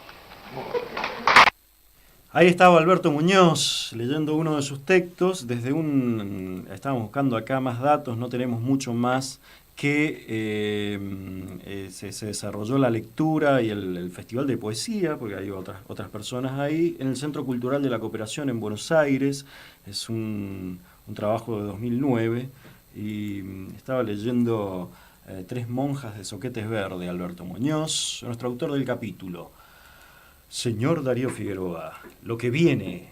Ahí estaba Alberto Muñoz leyendo uno de sus textos. Estábamos buscando acá más datos, no tenemos mucho más, que se desarrolló la lectura y el Festival de Poesía, porque hay otras personas ahí, en el Centro Cultural de la Cooperación en Buenos Aires. Es un trabajo de 2009 y estaba leyendo Tres monjas de Soquetes Verde, Alberto Muñoz, nuestro autor del capítulo. Señor Darío Figueroa, lo que viene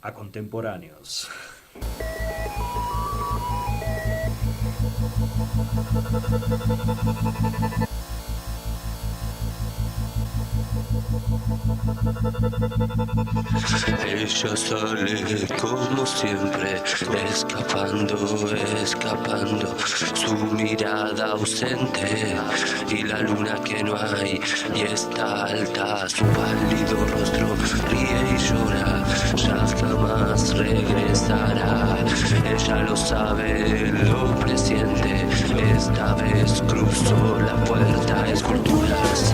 a contemporáneos. Ella sale como siempre, escapando, escapando, su mirada ausente y la luna que no hay, y está alta, su pálido rostro ríe y llora, ya jamás regresará, ella lo sabe, lo presiente, esta vez cruzó la puerta, esculturas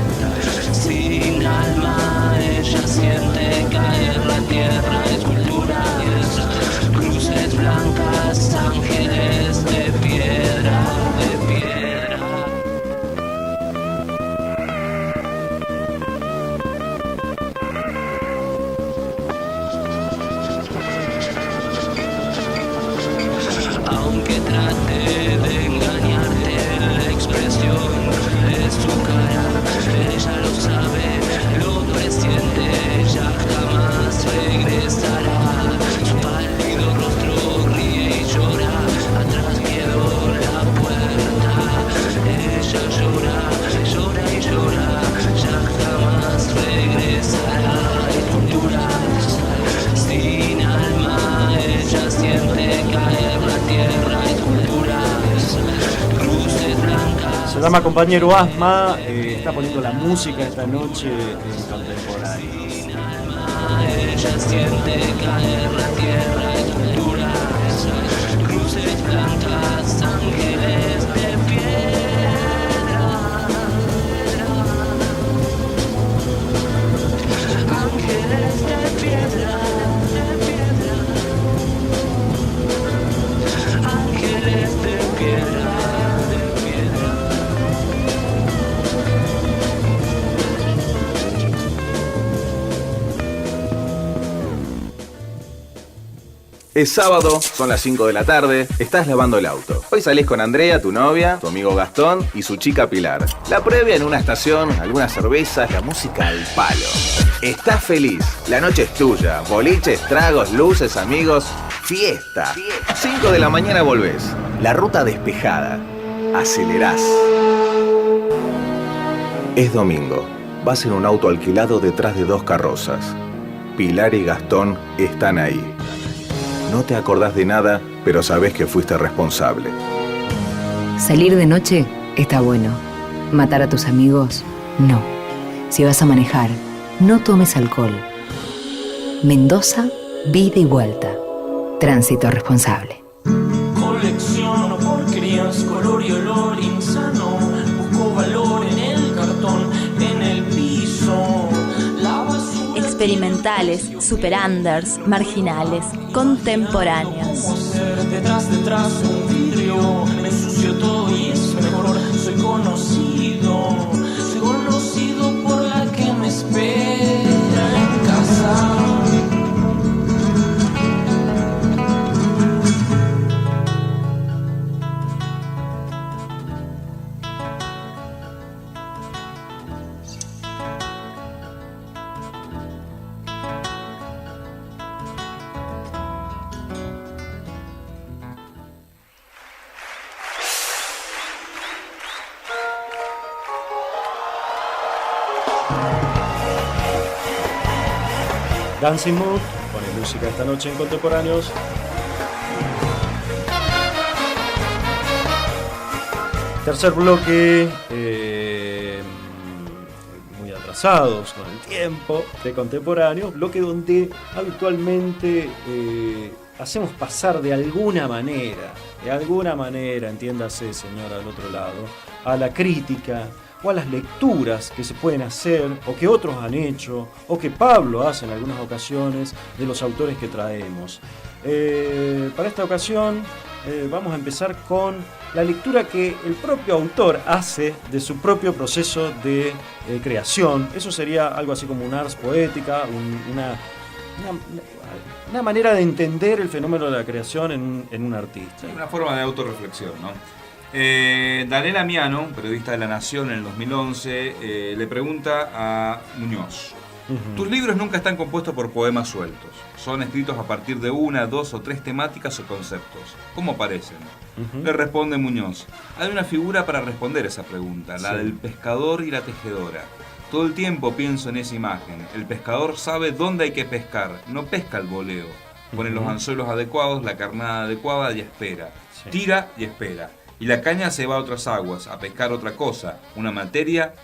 sin alma, ella siente caer la tierra, esculturas, cruces blancas, ángeles de piedra, de piedra. Aunque trate de engañarte, la expresión de su cara Se llama Compañero Asma, está poniendo la música esta noche en Contemporáneo. Ella siente caer la tierra, esculturas, cruces, plantas, ángeles de piedra, ángeles de piedra, ángeles de piedra. Es sábado, son las 5 de la tarde, estás lavando el auto. Hoy salís con Andrea, tu novia, tu amigo Gastón y su chica Pilar. La previa en una estación, algunas cervezas, la música al palo. Estás feliz, la noche es tuya, boliches, tragos, luces, amigos, fiesta. 5 de la mañana volvés, la ruta despejada, acelerás. Es domingo, vas en un auto alquilado detrás de 2 carrozas. Pilar y Gastón están ahí. No te acordás de nada, pero sabés que fuiste responsable. Salir de noche está bueno. Matar a tus amigos, no. Si vas a manejar, no tomes alcohol. Mendoza, vida y vuelta. Tránsito responsable. Colecciono porquerías, color y olor insano. Busco valor en el cartón, en el piso. La basura. Experimentales, super-unders, marginales, contemporáneos. ¿Cómo ser detrás un vidrio? Me ensucio todo y es mejor. Soy conocido por la que me espera en casa. Dancing Mood pone música esta noche en Contemporáneos. Tercer bloque, muy atrasados con el tiempo de Contemporáneo, bloque donde habitualmente hacemos pasar de alguna manera, entiéndase señora al otro lado, a la crítica o a las lecturas que se pueden hacer o que otros han hecho o que Pablo hace en algunas ocasiones de los autores que traemos. Para esta ocasión vamos a empezar con la lectura que el propio autor hace de su propio proceso de creación. Eso sería algo así como un ars poética, una manera de entender el fenómeno de la creación en un artista. Una forma de autorreflexión, ¿no? Daniela Miano, periodista de La Nación en el 2011, le pregunta a Muñoz: tus libros nunca están compuestos por poemas sueltos, son escritos a partir de 1, 2 o 3 temáticas o conceptos. ¿Cómo aparecen? Le responde Muñoz: hay una figura para responder esa pregunta, la del pescador y la tejedora. Todo el tiempo pienso en esa imagen. El pescador sabe dónde hay que pescar, no pesca al voleo. Pone los anzuelos adecuados, la carnada adecuada y espera. Tira y espera. Y la caña se va a otras aguas, a pescar otra cosa, una materia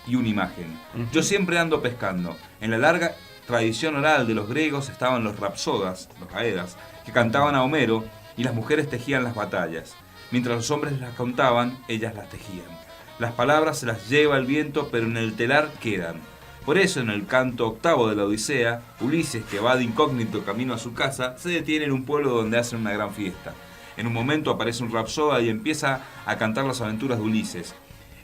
y una imagen. Yo siempre ando pescando. En la larga tradición oral de los griegos estaban los rapsodas, los aedas, que cantaban a Homero y las mujeres tejían las batallas. Mientras los hombres las contaban, ellas las tejían. Las palabras se las lleva el viento, pero en el telar quedan. Por eso en el canto octavo de la Odisea, Ulises, que va de incógnito camino a su casa, se detiene en un pueblo donde hacen una gran fiesta. En un momento aparece un rapsoda y empieza a cantar las aventuras de Ulises.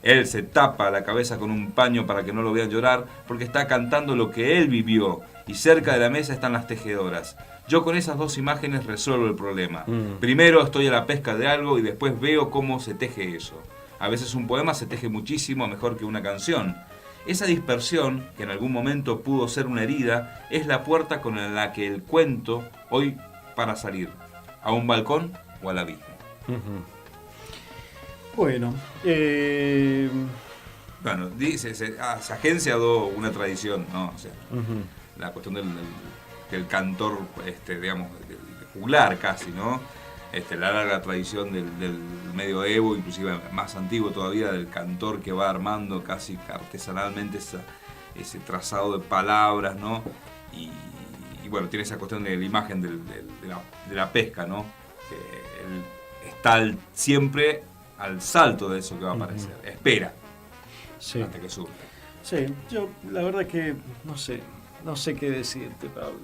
Él se tapa la cabeza con un paño para que no lo vean llorar, porque está cantando lo que él vivió, y cerca de la mesa están las tejedoras. Yo con esas 2 imágenes resuelvo el problema. Primero estoy a la pesca de algo y después veo cómo se teje eso. A veces un poema se teje muchísimo mejor que una canción. Esa dispersión, que en algún momento pudo ser una herida, es la puerta con la que el cuento hoy para salir. A un balcón o al abismo. Bueno, bueno, dice, se ha agenciado una tradición, ¿no? O sea, la cuestión del cantor, digamos, del juglar casi, ¿no? la larga tradición del medioevo, inclusive más antiguo todavía, del cantor que va armando casi artesanalmente ese trazado de palabras, ¿no? Y bueno, tiene esa cuestión de la imagen de la pesca, ¿no? Que él está siempre al salto de eso que va a aparecer, espera hasta que surja. Sí, yo la verdad que no sé qué decirte, Pablo.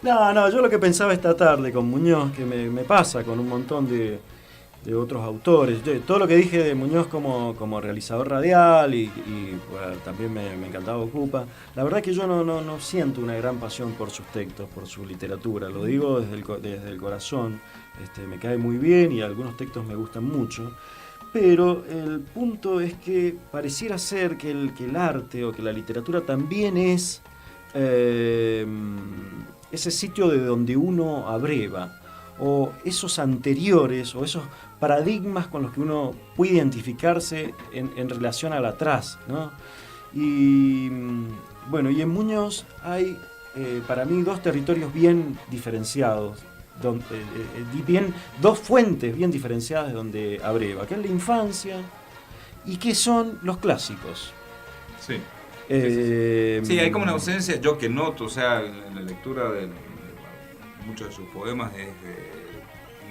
No, yo lo que pensaba esta tarde con Muñoz, que me pasa con un montón de otros autores, todo lo que dije de Muñoz como realizador radial y bueno, también me encantaba Ocupa, la verdad que yo no siento una gran pasión por sus textos, por su literatura, lo digo desde el corazón, me cae muy bien y algunos textos me gustan mucho. Pero el punto es que pareciera ser que el arte o que la literatura también es ese sitio de donde uno abreva, o esos anteriores, o esos paradigmas con los que uno puede identificarse en relación al atrás, ¿no? Y bueno, y en Muñoz hay para mí dos territorios bien diferenciados, dos fuentes bien diferenciadas de donde abreva, que es la infancia y que son los clásicos. Sí. Sí, hay como una ausencia, yo que noto, o sea, en la lectura de muchos de sus poemas,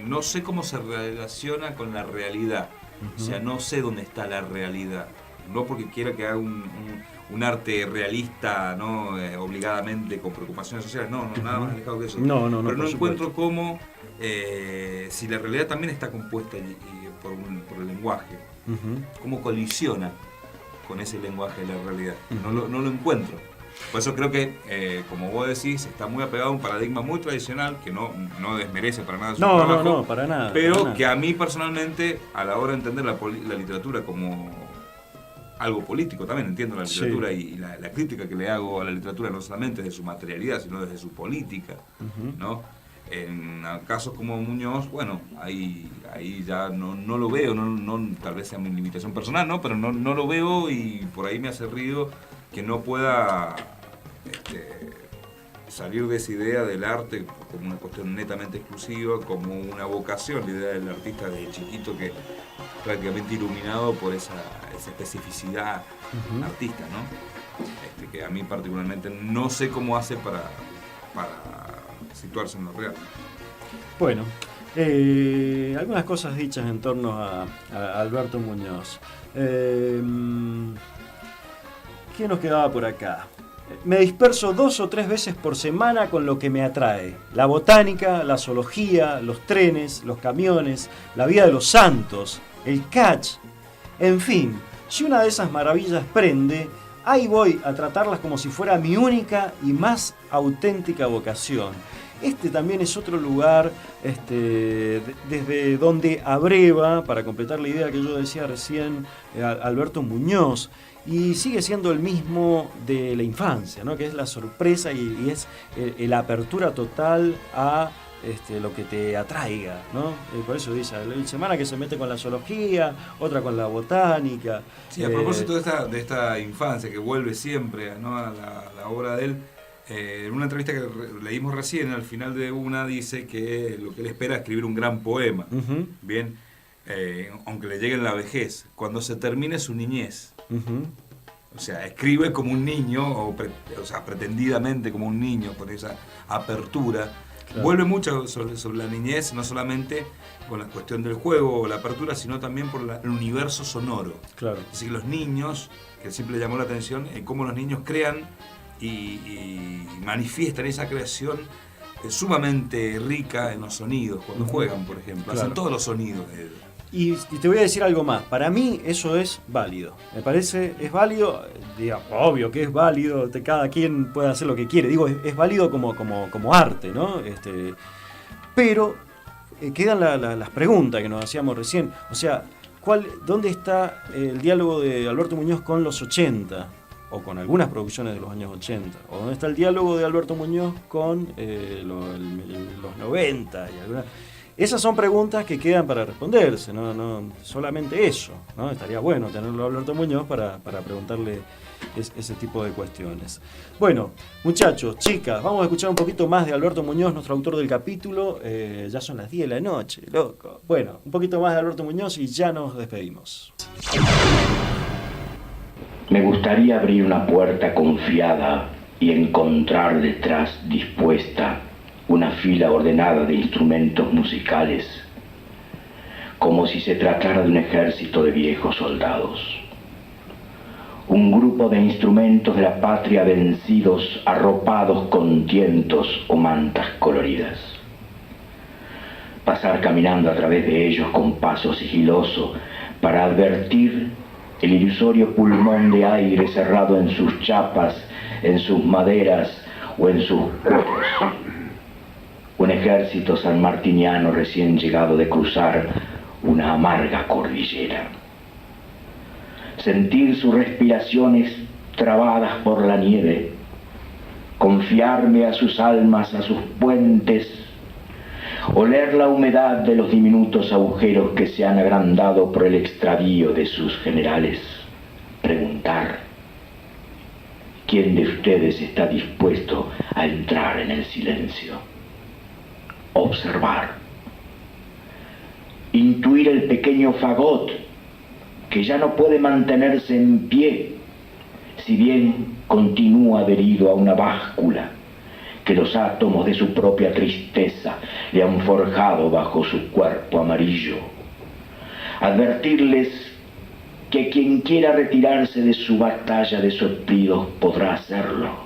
no sé cómo se relaciona con la realidad, o sea, no sé dónde está la realidad, no porque quiera que haga un arte realista, ¿no? Obligadamente con preocupaciones sociales, no, nada más alejado que eso. No, pero no encuentro cómo, si la realidad también está compuesta por el lenguaje, cómo colisiona con ese lenguaje de la realidad. No lo encuentro. Por eso creo que, como vos decís, está muy apegado a un paradigma muy tradicional, que no desmerece para nada su trabajo. No, para nada. Pero para nada. Que a mí personalmente, a la hora de entender la literatura como algo político, también entiendo la literatura y la crítica que le hago a la literatura no solamente desde su materialidad, sino desde su política, ¿no? En casos como Muñoz, bueno, ahí ya no lo veo, tal vez sea mi limitación personal, ¿no? Pero no lo veo y por ahí me hace ruido que no pueda salir de esa idea del arte como una cuestión netamente exclusiva, como una vocación, la idea del artista desde chiquito que prácticamente iluminado por esa especificidad artista, ¿no? Que a mí particularmente no sé cómo hace para situarse en lo real. Bueno, algunas cosas dichas en torno a Alberto Muñoz. ¿Qué nos quedaba por acá? Me disperso 2 o 3 veces por semana con lo que me atrae. La botánica, la zoología, los trenes, los camiones, la vida de los santos, el catch. En fin, si una de esas maravillas prende, ahí voy a tratarlas como si fuera mi única y más auténtica vocación. Este también es otro lugar desde donde abreva, para completar la idea que yo decía recién, Alberto Muñoz. Y sigue siendo el mismo de la infancia, ¿no? Que es la sorpresa y es la apertura total a lo que te atraiga, ¿no? Por eso dice, la semana que se mete con la zoología, otra con la botánica. Sí, a propósito de esta infancia que vuelve siempre, ¿no? a la obra de él, en una entrevista que leímos recién, al final de una, dice que lo que él espera es escribir un gran poema, bien, aunque le llegue en la vejez, cuando se termine su niñez. O sea, escribe como un niño, o sea, pretendidamente como un niño, con esa apertura. Claro. Vuelve mucho sobre la niñez, no solamente con la cuestión del juego o la apertura, sino también por el universo sonoro. Claro. Es decir, los niños, que siempre le llamó la atención, cómo los niños crean y manifiestan esa creación sumamente rica en los sonidos, cuando juegan, por ejemplo. Claro. Hacen todos los sonidos de ellos. Y te voy a decir algo más. Para mí eso es válido. Me parece, es válido, digamos, obvio que es válido, cada quien puede hacer lo que quiere. Digo, es válido como arte, ¿no? Pero quedan las preguntas que nos hacíamos recién. O sea, ¿dónde está el diálogo de Alberto Muñoz con los 80? O con algunas producciones de los años 80. O dónde está el diálogo de Alberto Muñoz con los 90 y algunas. Esas son preguntas que quedan para responderse, no solamente eso, ¿no? Estaría bueno tenerlo a Alberto Muñoz para preguntarle ese tipo de cuestiones. Bueno, muchachos, chicas, vamos a escuchar un poquito más de Alberto Muñoz, nuestro autor del capítulo. Ya son las 10 de la noche, loco. Bueno, un poquito más de Alberto Muñoz y ya nos despedimos. Me gustaría abrir una puerta confiada y encontrar detrás dispuesta una fila ordenada de instrumentos musicales, como si se tratara de un ejército de viejos soldados. Un grupo de instrumentos de la patria vencidos, arropados con tientos o mantas coloridas. Pasar caminando a través de ellos con paso sigiloso para advertir el ilusorio pulmón de aire cerrado en sus chapas, en sus maderas o en sus cuerpos. Un ejército sanmartiniano recién llegado de cruzar una amarga cordillera. Sentir sus respiraciones trabadas por la nieve, confiarme a sus almas, a sus puentes, oler la humedad de los diminutos agujeros que se han agrandado por el extravío de sus generales, preguntar: ¿quién de ustedes está dispuesto a entrar en el silencio? Observar, intuir el pequeño fagot que ya no puede mantenerse en pie, si bien continúa adherido a una báscula que los átomos de su propia tristeza le han forjado bajo su cuerpo amarillo. Advertirles que quien quiera retirarse de su batalla de soplidos podrá hacerlo.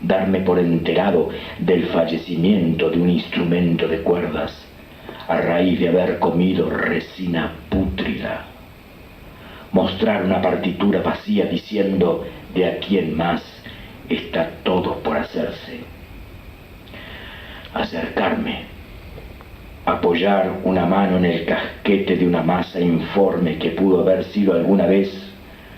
Darme por enterado del fallecimiento de un instrumento de cuerdas a raíz de haber comido resina pútrida. Mostrar una partitura vacía diciendo: de aquí en más está todo por hacerse. Acercarme, apoyar una mano en el casquete de una masa informe que pudo haber sido alguna vez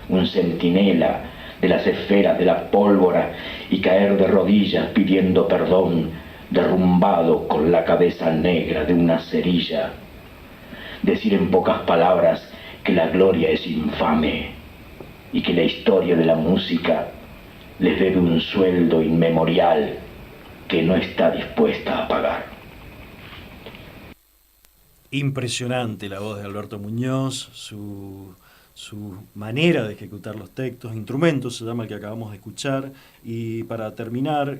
un centinela de las esferas de la pólvora y caer de rodillas pidiendo perdón, derrumbado con la cabeza negra de una cerilla. Decir en pocas palabras que la gloria es infame y que la historia de la música les debe un sueldo inmemorial que no está dispuesta a pagar. Impresionante la voz de Alberto Muñoz, su manera de ejecutar los textos, instrumentos se llama el que acabamos de escuchar. Y para terminar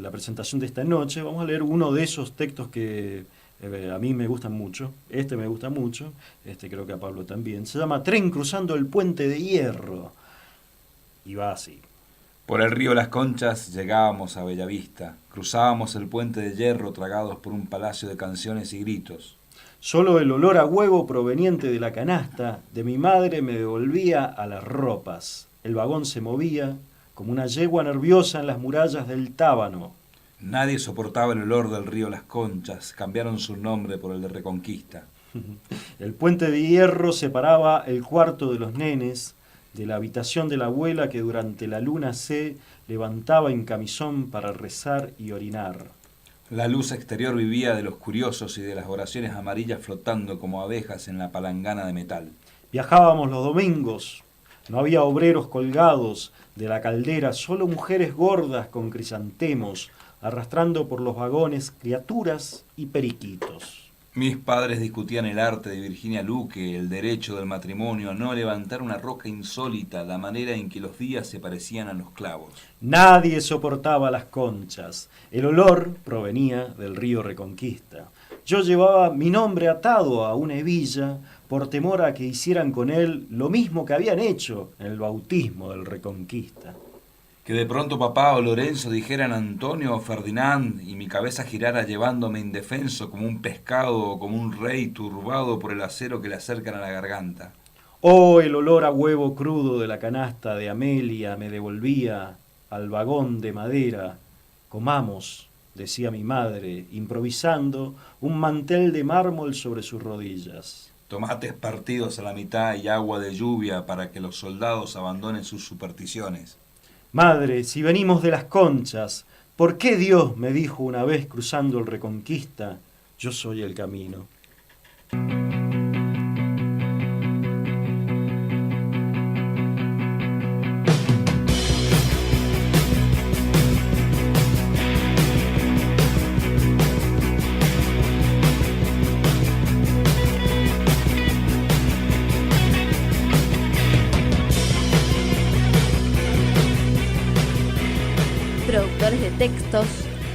la presentación de esta noche, vamos a leer uno de esos textos que a mí me gustan mucho. Este me gusta mucho, creo que a Pablo también. Se llama Tren cruzando el puente de hierro, y va así. Por el río Las Conchas llegábamos a Bellavista, cruzábamos el puente de hierro tragados por un palacio de canciones y gritos. Solo el olor a huevo proveniente de la canasta de mi madre me devolvía a las ropas. El vagón se movía como una yegua nerviosa en las murallas del Tábano. Nadie soportaba el olor del río Las Conchas, cambiaron su nombre por el de Reconquista. El puente de hierro separaba el cuarto de los nenes de la habitación de la abuela que durante la luna se levantaba en camisón para rezar y orinar. La luz exterior vivía de los curiosos y de las oraciones amarillas flotando como abejas en la palangana de metal. Viajábamos los domingos. No había obreros colgados de la caldera, solo mujeres gordas con crisantemos, arrastrando por los vagones criaturas y periquitos. Mis padres discutían el arte de Virginia Luque, el derecho del matrimonio, a no levantar una roca insólita, la manera en que los días se parecían a los clavos. Nadie soportaba Las Conchas. El olor provenía del río Reconquista. Yo llevaba mi nombre atado a una hebilla por temor a que hicieran con él lo mismo que habían hecho en el bautismo del Reconquista. Que de pronto papá o Lorenzo dijeran Antonio o Ferdinand y mi cabeza girara llevándome indefenso como un pescado o como un rey turbado por el acero que le acercan a la garganta. Oh, el olor a huevo crudo de la canasta de Amelia me devolvía al vagón de madera. Comamos, decía mi madre, improvisando un mantel de mármol sobre sus rodillas. Tomates partidos a la mitad y agua de lluvia para que los soldados abandonen sus supersticiones. Madre, si venimos de Las Conchas, ¿por qué Dios, me dijo una vez cruzando el Reconquista, yo soy el camino. Productores de textos,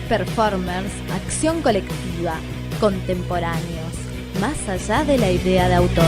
performers, acción colectiva, contemporáneos, más allá de la idea de autor.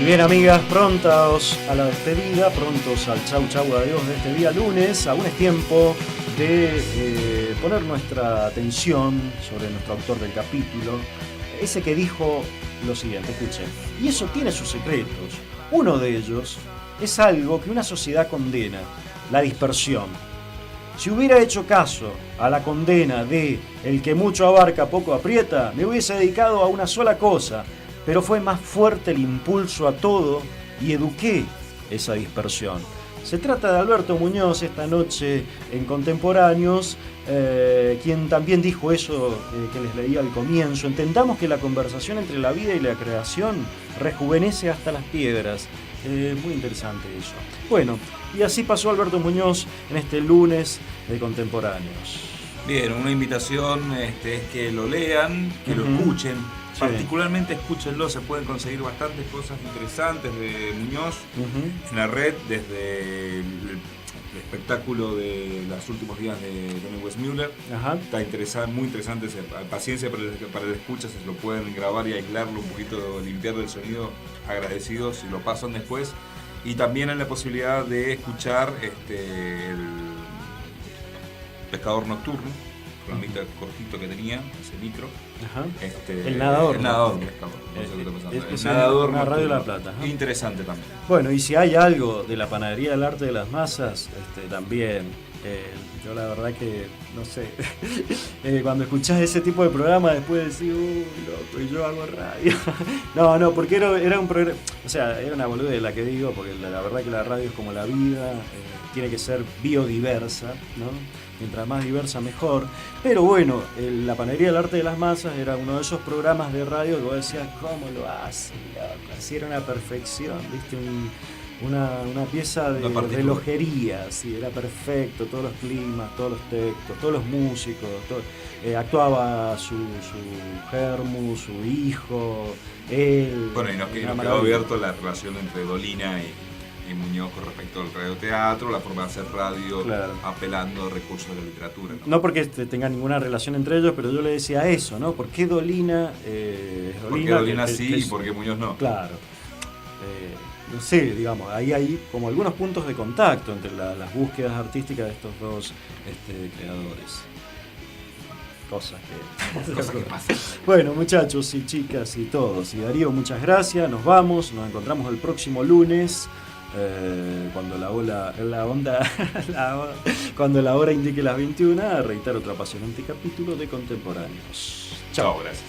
Bien, amigas, prontos a la despedida, prontos al chau chau adiós de este día lunes. Aún es tiempo de poner nuestra atención sobre nuestro autor del capítulo, ese que dijo lo siguiente, escuchen: y eso tiene sus secretos. Uno de ellos es algo que una sociedad condena, la dispersión. Si hubiera hecho caso a la condena de el que mucho abarca poco aprieta, me hubiese dedicado a una sola cosa, pero fue más fuerte el impulso a todo y eduqué esa dispersión. Se trata de Alberto Muñoz esta noche en Contemporáneos, quien también dijo eso que les leía al comienzo. Entendamos que la conversación entre la vida y la creación rejuvenece hasta las piedras. Muy interesante eso. Bueno, y así pasó Alberto Muñoz en este lunes de Contemporáneos. Bien, una invitación es que lo lean, que lo escuchen. Sí. Particularmente escúchenlo, se pueden conseguir bastantes cosas interesantes de Muñoz en la red, desde el espectáculo de los últimos días de Tony Westmuller. Está muy interesante, paciencia para el escucha, se lo pueden grabar y aislarlo un poquito, limpiarle el sonido, agradecidos si lo pasan después. Y también en la posibilidad de escuchar el Pescador Nocturno, programita cortito que tenía, ese micro. El nadador. El nadador, el nadador. La Radio de La Plata. Interesante también. Bueno, y si hay algo de la panadería del arte de las masas, también. Yo la verdad que, no sé, cuando escuchás ese tipo de programa después decís, loco, y yo hago radio. No, porque era un programa, o sea, era una boludez de la que digo, porque la verdad que la radio es como la vida, tiene que ser biodiversa, ¿no? Mientras más diversa mejor. Pero bueno, la panadería del arte de las masas era uno de esos programas de radio que vos decías, ¿cómo lo hace? Así era una perfección, ¿viste? Una pieza de relojería, sí, era perfecto, todos los climas, todos los textos, todos los músicos, actuaba su Germu, su hijo, él. Bueno, y nos quedó abierto la relación entre Dolina y Muñoz con respecto al radioteatro, la forma de hacer radio, claro, apelando a recursos de la literatura. No porque tenga ninguna relación entre ellos, pero yo le decía eso, ¿no? ¿Por qué Dolina es Dolina? ¿Por qué Dolina sí y por qué Muñoz no? Claro. No sé, digamos, ahí hay como algunos puntos de contacto entre las búsquedas artísticas de estos dos creadores. Cosas que pasan. Bueno, muchachos y chicas y todos, y Darío, muchas gracias, nos vamos, nos encontramos el próximo lunes. Cuando cuando la hora indique las 21, a reeditar otro apasionante capítulo de Contemporáneos. Chao, gracias.